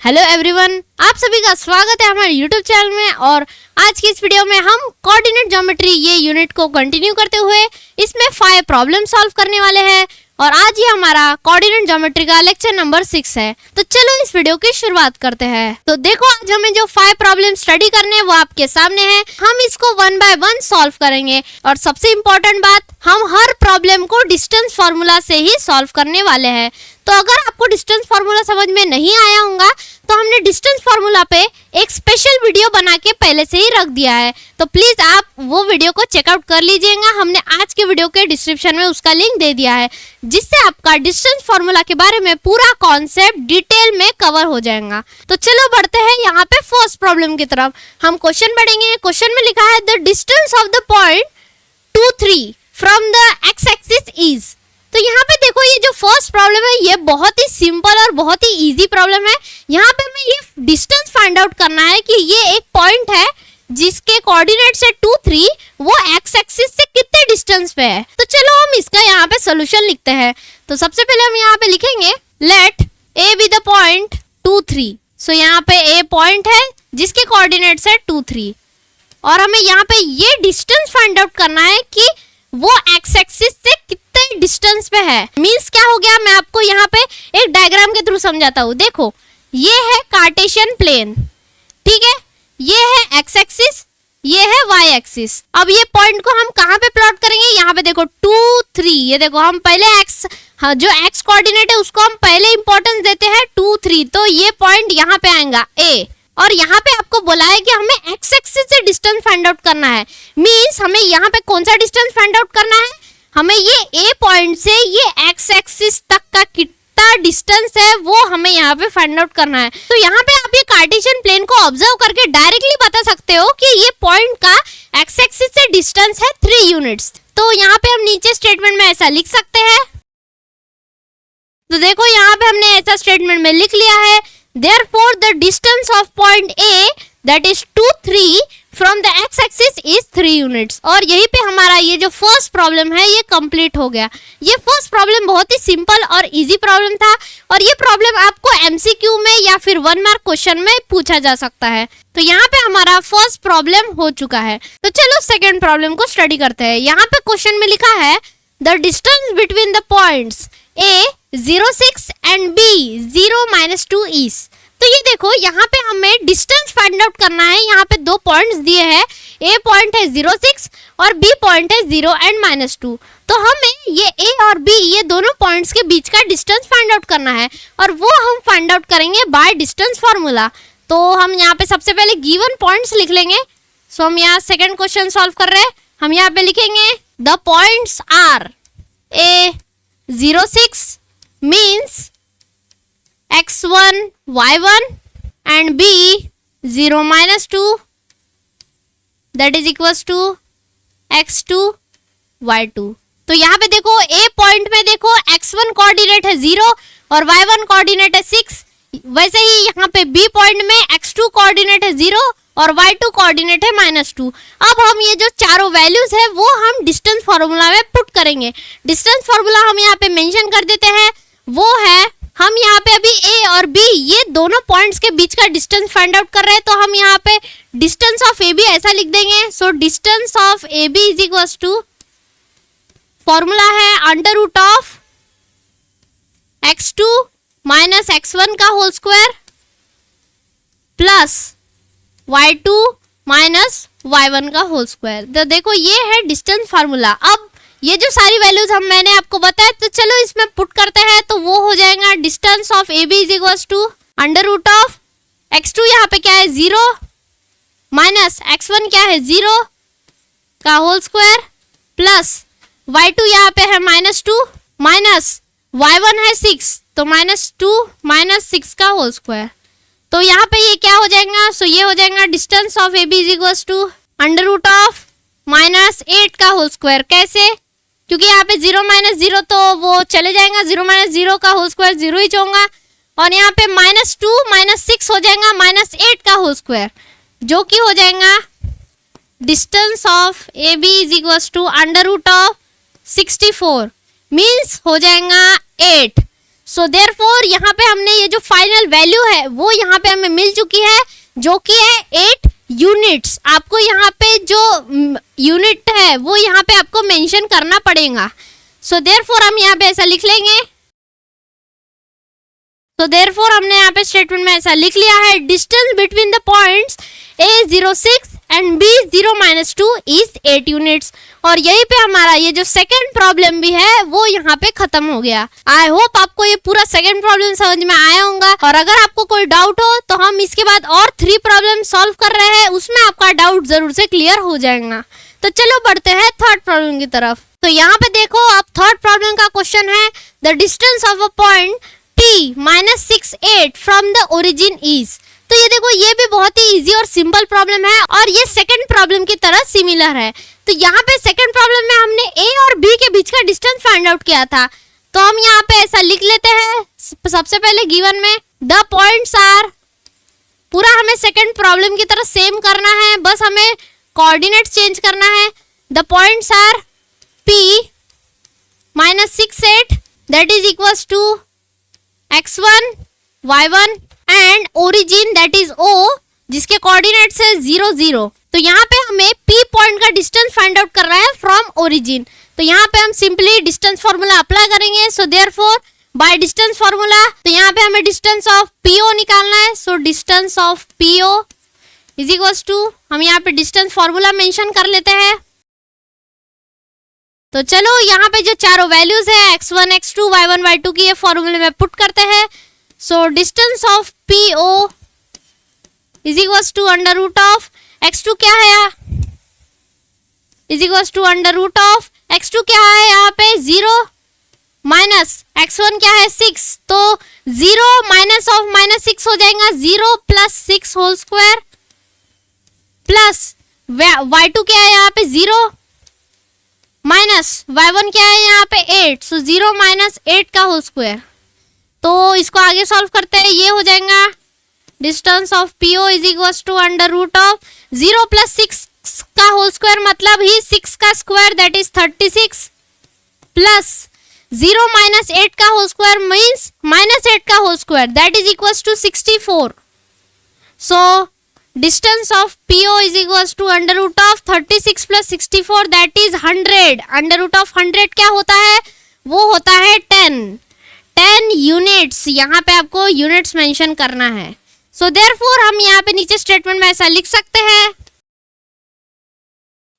Hello everyone, आप सभी का स्वागत है हमारे यूट्यूब चैनल में। और आज की इस वीडियो में हम कोऑर्डिनेट ज्योमेट्री ये यूनिट को कंटिन्यू करते हुए इसमें 5 प्रॉब्लम सॉल्व करने वाले हैं। और आज ये हमारा कोऑर्डिनेट ज्योमेट्री का लेक्चर नंबर 6 है। तो चलो इस वीडियो की शुरुआत करते हैं। तो देखो, आज हमें जो 5 प्रॉब्लम स्टडी करने हैं वो आपके सामने है। हम इसको 1 बाय 1 सॉल्व करेंगे। और सबसे इम्पोर्टेंट बात, हम हर प्रॉब्लम को डिस्टेंस फॉर्मूला से ही सॉल्व करने वाले हैं। तो अगर आपको डिस्टेंस फॉर्मूला समझ में नहीं आया होगा तो हमने डिस्टेंस फॉर्मूला पे एक स्पेशल वीडियो बना के पहले से ही रख दिया है, तो प्लीज आप वो वीडियो को चेकआउट कर लीजिएगा। हमने आज के वीडियो के डिस्क्रिप्शन में उसका लिंक दे दिया है, जिससे आपका डिस्टेंस फॉर्मूला के बारे में पूरा कॉन्सेप्ट डिटेल में कवर हो जाएगा। तो चलो बढ़ते हैं यहाँ पे फर्स्ट प्रॉब्लम की तरफ। हम क्वेश्चन पढ़ेंगे। क्वेश्चन में लिखा है the distance of the point 2, 3 from the x axis is. तो यहाँ पे देखो, ये जो फर्स्ट प्रॉब्लम है ये बहुत ही सिंपल और बहुत ही इजी प्रॉब्लम है। यहाँ पे हमें ये डिस्टेंस फाइंड आउट करना है कि ये एक पॉइंट है जिसके कोऑर्डिनेट्स है 2, 3, वो एक्स एक्सिस से कितने डिस्टेंस पे है। तो चलो हम इसका यहाँ पे सोल्यूशन लिखते हैं। तो सबसे पहले हम यहाँ पे लिखेंगे let A B the point 2, 3। So यहाँ पे ए पॉइंट है जिसके कोऑर्डिनेट्स है 2, 3 और हमें यहाँ पे ये डिस्टेंस फाइंड आउट करना है कि वो एक्स एक्सिस से कितने डिस्टेंस पे है। मींस क्या हो गया, मैं आपको यहाँ पे एक डायग्राम के थ्रू समझाता हूँ। देखो, ये है कार्टेशियन प्लेन, ठीक है, ये है एक्स एक्सिस, ये है वाई एक्सिस। अब ये पॉइंट को हम कहाँ पे प्लॉट करेंगे, यहाँ पे देखो 2, 3। ये देखो, हम पहले एक्स, हाँ, जो एक्स कोऑर्डिनेट है उसको हम पहले इंपॉर्टेंस देते हैं 2, 3। तो ये पॉइंट यहाँ पे आएगा ए। और यहाँ पे आपको बोला है कि हमें एक्स एक्सिस से डिस्टेंस फाइंड आउट करना है। मींस हमें यहाँ पे कौन सा डिस्टेंस फाइंड आउट करना है, हमें ये ए पॉइंट से ये एक्स एक्सिस तक का कितना डिस्टेंस है वो हमें यहाँ पे फाइंड आउट करना है। तो यहाँ पे आप ये कार्टेशियन प्लेन को ऑब्जर्व करके डायरेक्टली बता सकते हो कि ये पॉइंट का एक्स एक्सिस से डिस्टेंस है 3 यूनिट्स। तो यहाँ पे हम नीचे स्टेटमेंट में ऐसा लिख सकते हैं। तो देखो, यहाँ पे हमने ऐसा स्टेटमेंट में लिख लिया है, therefore the distance of point A that is 2, 3 from the x axis is 3 units। और यहीं पे हमारा ये जो फर्स्ट प्रॉब्लम है ये कंप्लीट हो गया। ये फर्स्ट प्रॉब्लम बहुत ही सिंपल और इजी प्रॉब्लम था और ये प्रॉब्लम आपको एमसीक्यू में या फिर 1 मार्क क्वेश्चन में पूछा जा सकता है। तो यहाँ पे हमारा फर्स्ट प्रॉब्लम हो चुका है। तो चलो सेकेंड प्रॉब्लम को स्टडी करते हैं। यहाँ पे क्वेश्चन में लिखा है the distance between the points A 0, 6 and B 0, -2 is। तो ये देखो, यहाँ पे हमें डिस्टेंस फाइंड आउट करना है। यहाँ पे 2 पॉइंट्स दिए हैं, A पॉइंट है 0, 6 और B पॉइंट है 0 and -2। तो हमें ये A और B ये दोनों पॉइंट्स के बीच का डिस्टेंस फाइंड आउट करना है और वो हम फाइंड आउट करेंगे बाय डिस्टेंस फार्मूला। तो हम यहाँ पे सबसे पहले गिवन पॉइंट्स लिख लेंगे। सो हम यहाँ सेकेंड क्वेश्चन सॉल्व कर रहे हैं। हम यहाँ पे लिखेंगे the points are A 0, 6 means x1, y1 and B 0, -2 that is equals to x2, y2। तो यहाँ पे देखो, A पॉइंट में देखो x1 कोऑर्डिनेट है 0 और y1 कोऑर्डिनेट है 6। वैसे ही यहाँ पे B पॉइंट में x2 कोऑर्डिनेट है 0 और y2 कोऑर्डिनेट है -2। अब हम ये जो चारों वैल्यूज है वो हम डिस्टेंस फार्मूला में पुट करेंगे। डिस्टेंस फार्मूला हम यहाँ पे मेंशन कर देते हैं, वो है, हम यहाँ पे अभी A और B ये दोनों पॉइंट्स के बीच का डिस्टेंस फाइंड आउट कर रहे हैं। तो हम यहाँ पे डिस्टेंस ऑफ AB ऐसा लिख देंगे। So distance of AB is equals to, formula है √of x2 - x1 का whole square plus y2 - y1 का होल स्क्वायर। तो देखो, ये है डिस्टेंस फार्मूला। अब ये जो सारी वैल्यूज मैंने आपको बताया, तो चलो इसमें पुट करते हैं। तो वो हो जाएगा distance of AB is equals to √of x2 यहाँ पे क्या है 0 माइनस x1 क्या है 0 का होल स्क्वायर प्लस y2 यहाँ पे है -2 माइनस y1 है 6, तो -2 - 6 का होल स्क्वायर। तो यहाँ पे ये क्या हो जाएगा, सो ये हो जाएगा distance of AB is equals to √of -8 का होल स्क्वायर। कैसे, क्योंकि यहाँ पे 0 - 0 तो वो चले जाएगा, 0 - 0 का होल स्क्वायर 0 ही होगा और यहाँ पे -2 - 6 हो जाएगा -8 का होल स्क्वायर, जो कि हो जाएगा distance of AB is equals to √of 64 means हो जाएगा 8। सो देयरफॉर यहाँ पे हमने ये जो फाइनल वैल्यू है वो यहाँ पे हमें मिल चुकी है, जो कि है 8 यूनिट्स। आपको यहाँ पे जो यूनिट है वो यहाँ पे आपको मेंशन करना पड़ेगा। सो देयरफॉर हम यहाँ पे ऐसा लिख लेंगे। तो देयरफॉर हमने यहाँ पे स्टेटमेंट में ऐसा लिख लिया है, distance between the points A06 and B0-2 is 8 units. और यहीं पे हमारा ये जो सेकंड प्रॉब्लम भी है वो यहाँ पे खत्म हो गया। आई होप आपको ये पूरा सेकंड प्रॉब्लम समझ में आया होगा, और अगर आपको कोई डाउट हो तो हम इसके बाद और 3 प्रॉब्लम सॉल्व कर रहे हैं, उसमें आपका डाउट जरूर से क्लियर हो जाएगा। तो चलो बढ़ते हैं थर्ड प्रॉब्लम की तरफ। तो यहाँ पे देखो, अब थर्ड प्रॉब्लम का क्वेश्चन है, the distance of a point T-68 from the origin is. तो ये देखो, ये भी बहुत ही इजी और सिंपल प्रॉब्लम है, और ये सेकंड प्रॉब्लम की तरह सिमिलर है। तो यहाँ पे सेकंड प्रॉब्लम में हमने A और B के बीच का डिस्टेंस फाइंड आउट किया था। तो हम यहाँ पे ऐसा लिख लेते हैं, सबसे पहले गिवन में द पॉइंट्स आर, पूरा हमें सेकंड प्रॉब्लम की तरह सेम करना है, बस हमें कोऑर्डिनेट्स चेंज करना है। The points are P-68 that is equals to x1 y1 and origin that is O, जिसके कोऑर्डिनेट्स है 0 0। तो यहाँ पे हमें P पॉइंट का डिस्टेंस फाइंड आउट करना है फ्रॉम ओरिजिन। तो यहाँ पे हम सिंपली डिस्टेंस फॉर्मूला अप्लाई करेंगे। So therefore by distance formula, तो यहाँ पे हमें डिस्टेंस ऑफ PO निकालना है। So distance of PO is equals to, हम यहाँ पे डिस्टेंस फॉर्मूला मेंशन कर लेते हैं। तो चलो यहाँ पे जो चारों वैल्यूज है x1 x2 y1 y2 की, ये फॉर्मूले में पुट करते हैं। So distance of PO is equals to under root of x2 क्या है, is equals to under root of x2 क्या है यहाँ पे 0 माइनस x1 क्या है 6। तो 0 माइनस ऑफ -6 हो जाएगा 0 + 6 होल स्क्वायर, प्लस y2 क्या है यहाँ पे 0 माइनस y1 क्या है यहाँ पे 8। सो 0 - 8 का होल स्क्वायर। तो इसको आगे सॉल्व करते हैं, ये हो जाएगा distance of PO is equals to under root of 0 + 6 का होल स्क्वायर, मतलब ही 6 का स्क्वायर दैट इज 36, प्लस 0 - 8 का होल स्क्वायर मीन्स -8 का whole square that is equals to 64। So distance of PO is equals to under root of 36 + 64 that is 100। Under root of 100 क्या होता है, वो होता है 10 यूनिट्स। यहाँ पे आपको यूनिट्स मेंशन करना है। सो देयरफॉर हम यहाँ पे नीचे स्टेटमेंट में ऐसा लिख सकते हैं।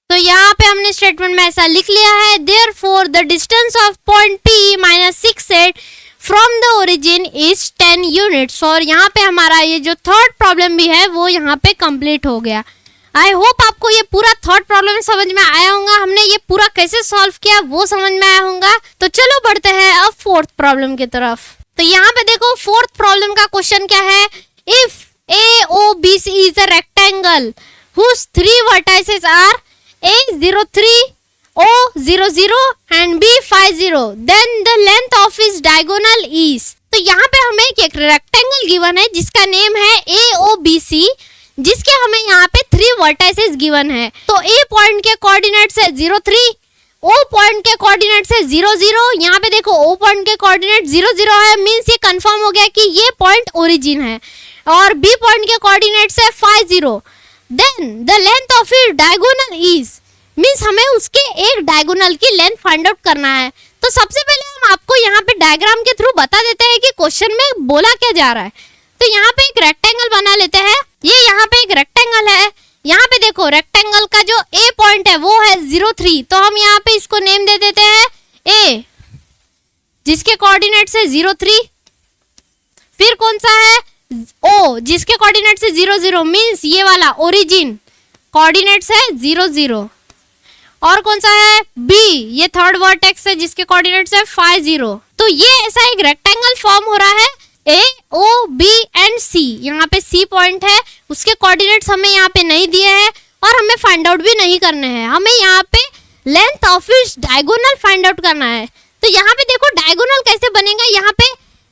तो यहाँ पे हमने स्टेटमेंट में ऐसा लिख लिया है, therefore the distance of point P-68 from the origin is 10 units. और यहाँ पे हमारा ये जो थर्ड प्रॉब्लम भी है वो यहाँ पे कंप्लीट हो गया। आई होप आपको ये पूरा थर्ड प्रॉब्लम समझ में आया होगा, हमने ये पूरा कैसे सॉल्व किया वो समझ में आया होगा। तो चलो बढ़ते हैं अब फोर्थ प्रॉब्लम की तरफ। तो यहाँ पे देखो, फोर्थ प्रॉब्लम का क्वेश्चन क्या है, if AOBC is a rectangle whose 3 vertices are A03, O00 and B50, then the length of its diagonal is। तो यहाँ पे हमें एक रेक्टेंगल गिवन है जिसका नेम है AOBC, जिसके हमें यहाँ पे 3 वर्टाइसेस गिवन है। तो A पॉइंट के कोऑर्डिनेट्स है 03, O पॉइंट के कोऑर्डिनेट्स है 00। यहाँ पे देखो O पॉइंट के कोऑर्डिनेट 00 है, मींस ये कंफर्म हो गया कि ये पॉइंट ओरिजिन है। और B पॉइंट के कोऑर्डिनेट्स है 50। Then the length of it diagonal is, means हमें उसके एक डायगोनल की लेंथ फाइंड आउट करना है। तो सबसे पहले हम आपको यहाँ पे डायग्राम के थ्रू बता देते हैं कि क्वेश्चन में बोला क्या जा रहा है। तो यहाँ पे एक रेक्टेंगल बना लेते हैं। ये यहाँ पे एक रेक्टेंगल है, यहाँ पे देखो रेक्टेंगल का जो A पॉइंट है वो है 03। तो हम यहाँ पे इसको नेम दे देते हैं A, जिसके कोऑर्डिनेट्स है 03। फिर कौन सा है O, जिसके कोऑर्डिनेट्स है 00, मींस ये वाला ओरिजिन कोऑर्डिनेट्स है 00। और कौन सा है B, ये थर्ड वर्टेक्स है जिसके कोऑर्डिनेट्स है 50। तो ये ऐसा एक रेक्टेंगल फॉर्म हो रहा है A, O, B and C। यहाँ पे C पॉइंट है, उसके कोऑर्डिनेट्स हमें यहाँ पे नहीं दिए हैं और हमें फाइंड आउट भी नहीं करने हैं। हमें यहाँ पे length of its diagonal find out करना है। तो यहाँ पे देखो डायगोनल कैसे बनेगा,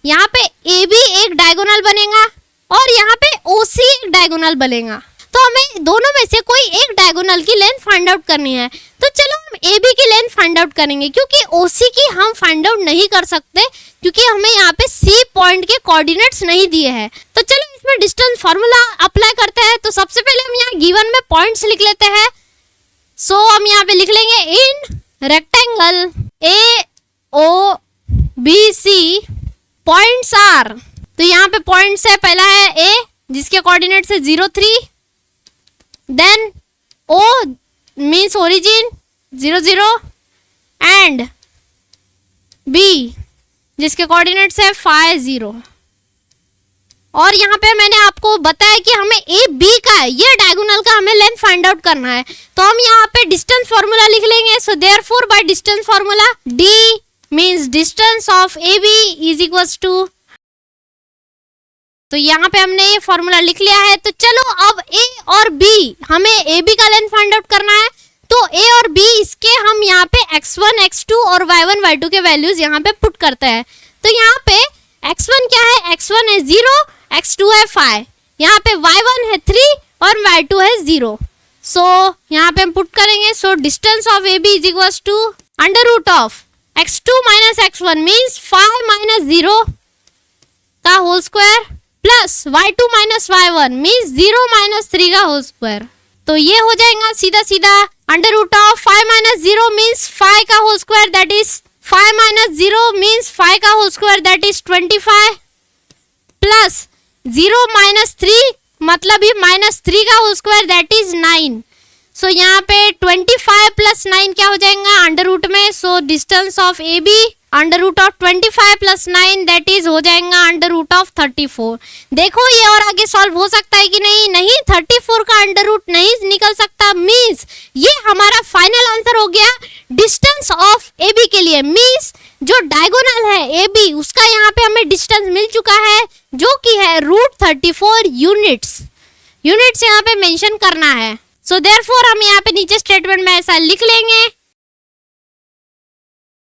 यहाँ पे AB एक डायगोनल बनेगा और यहाँ पे OC एक डायगोनल बनेगा। तो हमें दोनों में से कोई एक डायगोनल की लेंथ फाइंड आउट करनी है। तो चलो हम AB की लेंथ फाइंड आउट करेंगे, क्योंकि OC की हम फाइंड आउट नहीं कर सकते क्योंकि हमें यहाँ पे C पॉइंट के कोऑर्डिनेट्स नहीं दिए हैं। तो चलो इसमें डिस्टेंस फार्मूला अप्लाई करते हैं। तो सबसे पहले हम यहाँ गिवन में पॉइंट्स लिख लेते हैं। सो हम यहाँ पे लिख लेंगे in rectangle AOBC points are. तो यहाँ पे पॉइंट्स है, पहला है A जिसके कोऑर्डिनेट्स है 0 3, then O means origin 0 0 and B जिसके कोऑर्डिनेट्स है 5 0। और यहाँ पे मैंने आपको बताया कि हमें AB का ये डायगोनल का हमें लेंथ फाइंड आउट करना है। तो हम यहाँ पे डिस्टेंस फॉर्मूला लिख लेंगे। So therefore by distance formula D means distance of AB is equals to, तो यहाँ पे हमने ये फॉर्मूला लिख लिया है। तो चलो अब A और B, हमें AB का लेंथ फाइंड आउट करना है। तो A और B इसके हम यहाँ पे x1 x2 और y1 y2 के वैल्यूज यहाँ पे पुट करते हैं। तो यहाँ पे x1 क्या है, x1 है 0, x2 है 5, यहाँ पे y1 है 3 और y2 है 0। सो यहाँ पे हम पुट करेंगे। So distance of AB is equals to under root of x2 minus x1 means 5 minus 0 का whole square plus y2 minus y1 means 0 minus 3 का होल स्क्वायर। तो ये हो जाएगा सीधा सीधा under root of 5 minus 0 means 5 का whole square that is 5 minus 0 means 5 का whole square that is 25 plus 0 minus 3 मतलब ही माइनस 3 का whole square that is 9। So यहाँ पे 25 प्लस 9 क्या हो जाएगा अंडर रूट में। So distance of AB under root of 25 plus 9 that is हो जाएगा अंडर रूट ऑफ 34। देखो ये और आगे सॉल्व हो सकता है कि नहीं, नहीं 34 का अंडर रूट नहीं निकल सकता। मीन्स ये हमारा फाइनल आंसर हो गया डिस्टेंस ऑफ AB के लिए। मीन्स जो डायगोनल है AB उसका यहाँ पे हमें डिस्टेंस मिल चुका है जो कि है √34 यूनिट्स। यूनिट्स यहाँ पे मेंशन करना है। सो देयरफॉर हम यहाँ पे नीचे स्टेटमेंट में ऐसा लिख लेंगे।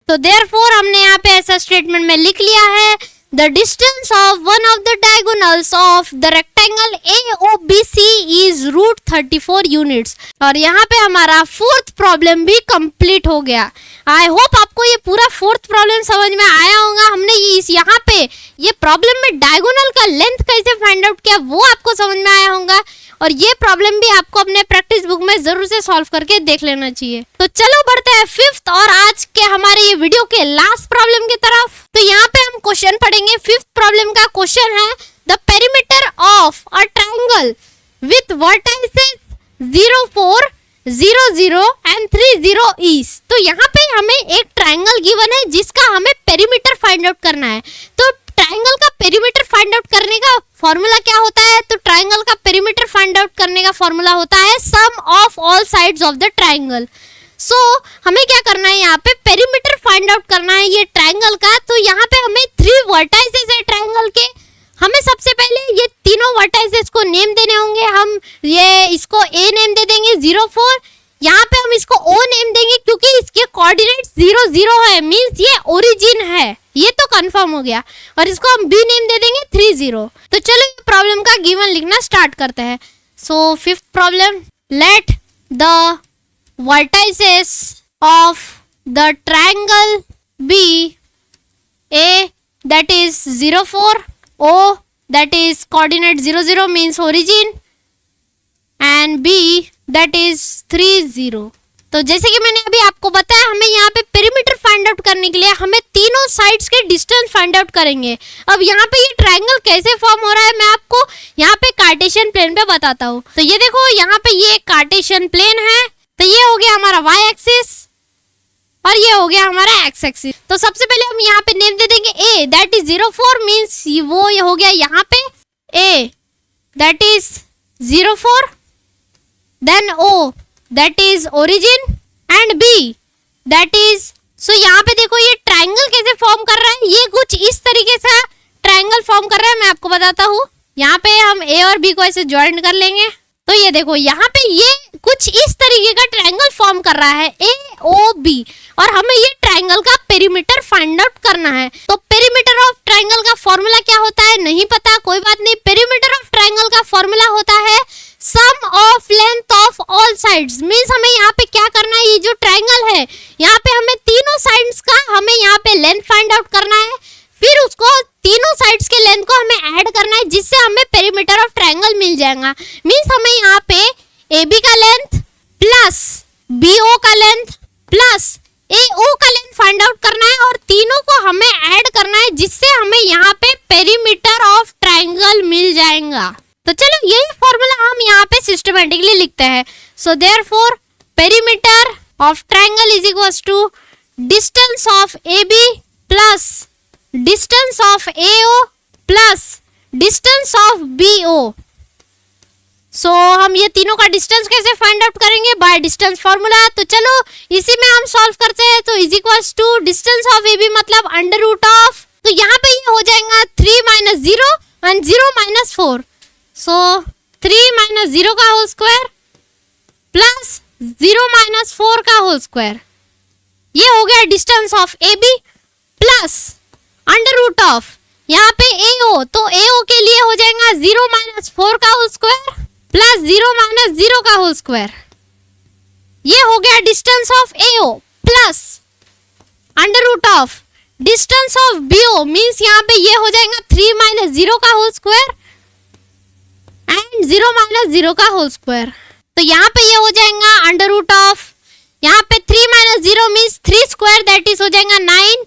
तो देयरफॉर हमने यहाँ पे ऐसा स्टेटमेंट में लिख लिया है the distance of one of the diagonals of the rectangle AOBC is √34 units. और यहाँ पे हमारा फोर्थ प्रॉब्लम भी कंप्लीट हो गया। आई होप आपको ये पूरा फोर्थ प्रॉब्लम समझ में आया होगा। हमने इस यहाँ पे ये प्रॉब्लम में डायगोनल का लेंथ कैसे फाइंड आउट किया वो आपको समझ में आया होगा। और ये प्रॉब्लम भी आपको अपने प्रैक्टिस बुक में जरूर से सॉल्व करके देख लेना चाहिए। तो चलो बढ़ते हैं फिफ्थ और आज के हमारे ये वीडियो के लास्ट प्रॉब्लम की तरफ। तो यहाँ पे हम क्वेश्चन पढ़ेंगे। फिफ्थ प्रॉब्लम का क्वेश्चन है the perimeter of a triangle with vertices 0 4 0 0 and 3 0 is. तो यहाँ पे हमें एक ट्रायंगल गिवन है जिसका हमें पेरीमीटर फाइंड आउट करना है। तो ट्रायंगल का पेरीमीटर फाइंड आउट करने का फॉर्मूला क्या होता है, तो ट्रायंगल का पेरीमीटर फाइंड आउट करने का फॉर्मूला होता है sum of all sides of the triangle. So हमें क्या करना है, यहाँ पे पेरीमीटर फाइंड आउट करना है ये ट्रायंगल का। तो यहाँ पे हमें 3 वर्टाइसेस है ट्रायंगल के। हमें सबसे पहले ये तीनों वर्टाइसेस को नेम देने होंगे। हम ये इसको A नेम दे देंगे 0 4, यहाँ पे हम इसको O नेम देंगे क्योंकि इसके कोऑर्डिनेट्स 0 0 है, मींस ये ओरिजिन है, ये तो कंफर्म हो गया। और इसको हम B नेम दे देंगे 3 0। तो चलो प्रॉब्लम का गिवन लिखना स्टार्ट करते हैं। So fifth problem, let the vertices of the triangle be A that is 0 4, O that is coordinate 0 0 means origin and B that is 3 0। तो जैसे कि मैंने अभी आपको बताया हमें यहाँ पे पेरीमीटर फाइंड आउट करने के लिए हमें तीनों साइड्स के डिस्टेंस फाइंड आउट करेंगे। अब यहाँ पे ये ट्रायंगल कैसे फॉर्म हो रहा है मैं आपको यहाँ पे कार्टेशियन प्लेन पे बताता हूँ। तो ये देखो यहाँ पे ये कार्टेशियन प्लेन है। तो ये हो गया हमारा y एक्सिस और ये हो गया हमारा x एक्सिस। तो सबसे पहले हम यहाँ पे नेम दे देंगे A दैट इज 0 4 मीन्स वो ये हो गया यहाँ पे A that is 0 4, then O that is origin and B that is. So यहाँ पे देखो ये ट्रायंगल कैसे फॉर्म कर रहा है, ये कुछ इस तरीके से ट्रायंगल फॉर्म कर रहा है। मैं आपको बताता हूँ। यहाँ पे हम A और B को ऐसे ज्वाइन कर लेंगे। तो ये देखो यहाँ पे ये कुछ इस तरीके का ट्रायंगल फॉर्म कर रहा है AOB और हमें ये ट्रायंगल का पेरीमीटर फाइंड आउट करना है। तो पेरीमीटर ऑफ ट्रायंगल का फॉर्मूला क्या होता है नहीं पता, कोई बात नहीं। पेरीमीटर ऑफ ट्रायंगल का फॉर्मूला होता है सम साइड्स मींस हमें यहाँ पे क्या करना है, ये जो ट्रायंगल है यहाँ पे हमें तीनों साइड्स का हमें यहाँ पे लेंथ फाइंड आउट करना है, फिर उसको तीनों साइड्स के लेंथ को हमें ऐड करना है जिससे हमें पेरीमीटर ऑफ ट्रायंगल मिल जाएगा। मींस हमें यहाँ पे AB का लेंथ प्लस BO का लेंथ प्लस AO का लेंथ फाइंड आउट करना है और तीनों को हमें ऐड करना है जिससे हमें यहाँ पे पेरीमीटर ऑफ ट्रायंगल मिल जाएगा। तो चलो यही फॉर्मूला हम यहाँ पे सिस्टमैटिकली लिखते हैं। So therefore perimeter of triangle is equals to distance of AB plus distance of AO plus distance of BO। So हम ये तीनों का डिस्टेंस कैसे फाइंड आउट करेंगे, बाय डिस्टेंस फॉर्मूला। तो चलो इसी में हम सॉल्व करते हैं। तो is equals to distance of AB मतलब अंडर रूट ऑफ, तो यहाँ पे ये हो जाएगा 3 minus 0 and 0 minus 4। So 3 minus 0 का होल स्क्वायर प्लस 0 माइनस 4 का होल स्क्वायर, ये हो गया distance of AB plus under root of यहाँ पे AO, तो AO के लिए हो जाएगा 0 माइनस 4 का होल स्क्वायर प्लस 0 माइनस 0 का होल स्क्वायर, ये हो गया distance of AO plus under root of distance of BO means यहाँ पे ये हो जाएगा 3 माइनस 0 का होल स्क्वायर एंड 0 माइनस 0 का होल स्क्वायर। तो यहाँ पे ये हो जाएगा अंडर रूट ऑफ यहाँ पे 3 minus 0 means 3 square that is हो जाएगा 9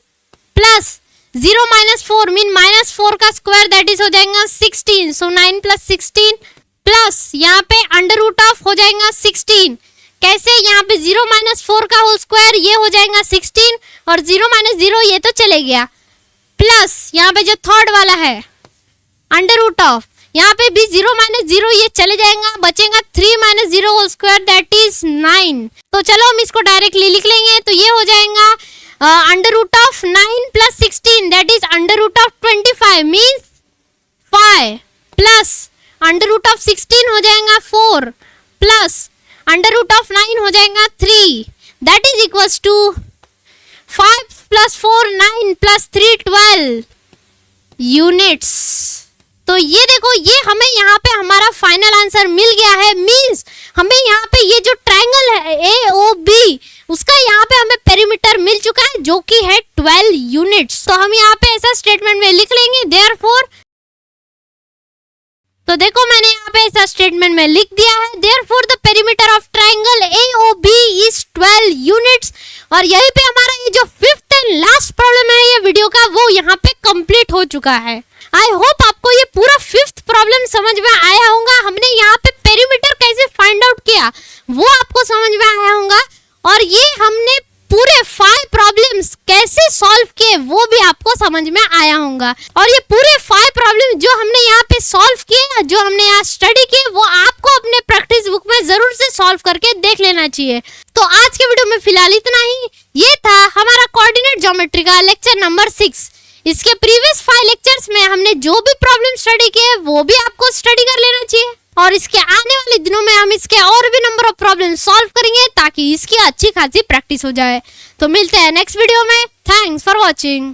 प्लस 0 माइनस 4 मीन माइनस 4 का स्क्वायर दैट इज हो जाएगा 16। सो 9 प्लस 16 प्लस यहाँ पे अंडर रूट ऑफ हो जाएगा 16, कैसे यहाँ पे 0 माइनस 4 का होल स्क्वायर ये हो जाएगा 16 और 0 माइनस 0 ये तो चले गया, प्लस यहाँ पे जो थर्ड वाला है अंडर रूट ऑफ यहाँ पे भी 0 माइनस 0 ये चले जाएगा, बचेगा 3 minus 0 whole square that is 9। तो चलो हम इसको डायरेक्टली लिख लेंगे। तो ये हो जाएगा under root of 9 plus 16 that is under root of 25 means 5 plus under root of 16 हो जाएगा 4 प्लस अंडर रूट ऑफ 9 हो जाएगा 3 that is equals to 5 plus 4 9 plus 3 12 units. तो ये देखो ये हमें यहाँ पे हमारा फाइनल आंसर मिल गया है। मींस हमें यहाँ पे ये जो ट्रायंगल है AOB उसका यहाँ पे हमें पेरीमीटर मिल चुका है जो कि है 12 यूनिट्स। तो हम यहाँ पे ऐसा स्टेटमेंट में लिख लेंगे देयरफॉर, तो देखो मैंने यहाँ पे ऐसा स्टेटमेंट में लिख दिया है therefore the perimeter of triangle AOB is 12 units. और यहीं पे हमारा ये जो फिफ्थ एंड लास्ट प्रॉब्लम है ये वीडियो का वो यहाँ पे कंप्लीट हो चुका है। आई होप आपको ये पूरा फिफ्थ प्रॉब्लम समझ में आया होगा। हमने यहाँ पे पेरीमीटर कैसे फाइंड आउट किया वो आपको समझ में आया होगा, और ये हमने पूरे 5 प्रॉब्लम्स कैसे सॉल्व किए वो भी आपको समझ में आया होगा। और ये पूरे 5 प्रॉब्लम जो हमने यहाँ पे सॉल्व किए, जो हमने यहाँ स्टडी किए, वो आपको अपने प्रैक्टिस बुक में जरूर से सॉल्व करके देख लेना चाहिए। तो आज के वीडियो में फिलहाल इतना ही। ये था हमारा कोऑर्डिनेट ज्योमेट्री का लेक्चर नंबर 6। इसके प्रीवियस 5 लेक्चर्स में हमने जो भी प्रॉब्लम स्टडी किए वो भी आपको स्टडी कर लेना चाहिए, और इसके आने वाले दिनों में हम इसके और भी नंबर ऑफ प्रॉब्लम सॉल्व करेंगे ताकि इसकी अच्छी खासी प्रैक्टिस हो जाए। तो मिलते हैं नेक्स्ट वीडियो में। Thanks for watching.